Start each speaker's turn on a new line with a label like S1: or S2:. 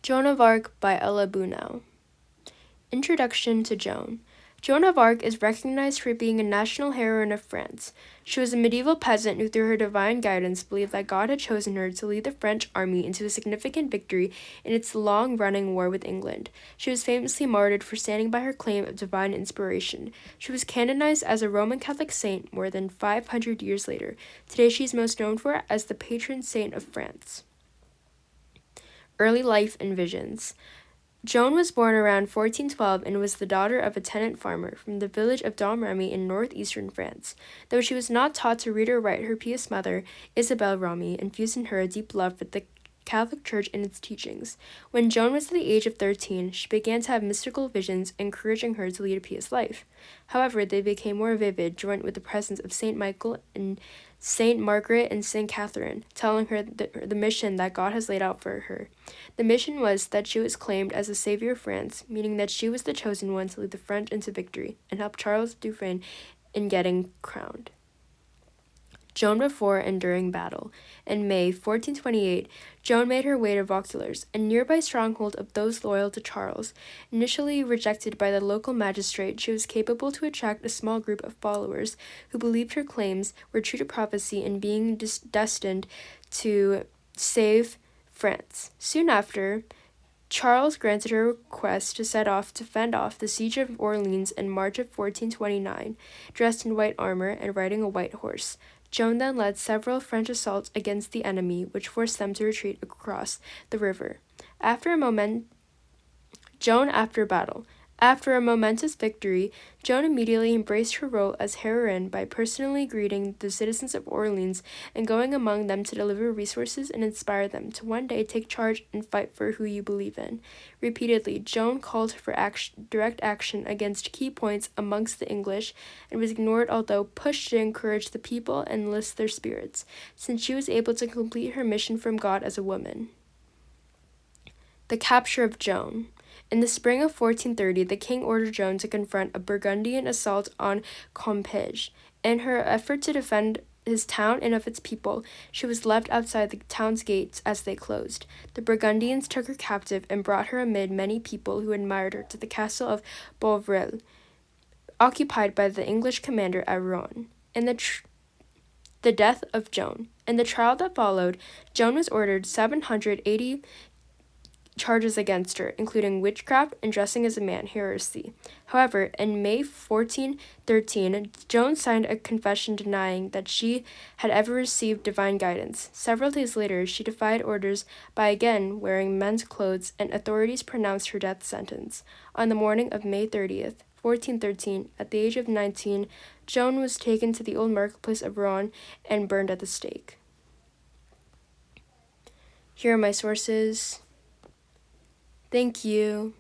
S1: Joan of Arc by Ella Bunau. Introduction to Joan. Joan of Arc is recognized for being a national heroine of France. She was a medieval peasant who, through her divine guidance, believed that God had chosen her to lead the French army into a significant victory in its long-running war with England. She was famously martyred for standing by her claim of divine inspiration. She was canonized as a Roman Catholic saint more than 500 years later. Today she is most known for as the patron saint of France. Early life and visions. Joan was born around 1412 and was the daughter of a tenant farmer from the village of Domremy in northeastern France. Though she was not taught to read or write, her pious mother, Isabelle Remy, infused in her a deep love for the Catholic Church and its teachings. When Joan was at the age of 13, she began to have mystical visions, encouraging her to lead a pious life. However, they became more vivid, joined with the presence of Saint Michael and Saint Margaret and Saint Catherine, telling her the mission that God has laid out for her. The mission was that she was claimed as the savior of France, meaning that she was the chosen one to lead the French into victory and help Charles Dauphin in getting crowned. Joan before and during battle. In May 1428, Joan made her way to Vauxhallers, a nearby stronghold of those loyal to Charles. Initially rejected by the local magistrate, she was capable to attract a small group of followers who believed her claims were true to prophecy and being destined to save France. Soon after, Charles granted her request to set off to fend off the siege of Orleans in March of 1429, dressed in white armor and riding a white horse. Joan then led several French assaults against the enemy, which forced them to retreat across the river. Joan after battle. After a momentous victory, Joan immediately embraced her role as heroine by personally greeting the citizens of Orleans and going among them to deliver resources and inspire them to one day take charge and fight for who you believe in. Repeatedly, Joan called for direct action against key points amongst the English and was ignored, although pushed to encourage the people and enlist their spirits, since she was able to complete her mission from God as a woman. The capture of Joan. In the spring of 1430, the king ordered Joan to confront a Burgundian assault on Compiègne. In her effort to defend his town and of its people, she was left outside the town's gates as they closed. The Burgundians took her captive and brought her amid many people who admired her to the castle of Beauvril, occupied by the English commander at Rouen. In the death of Joan. In the trial that followed, Joan was ordered 780 charges against her, including witchcraft and dressing as a man, heresy. However, in May 1413, Joan signed a confession denying that she had ever received divine guidance. Several days later, she defied orders by again wearing men's clothes, and authorities pronounced her death sentence. On the morning of May 30th, 1413, at the age of 19, Joan was taken to the old marketplace of Rouen and burned at the stake. Here are my sources. Thank you.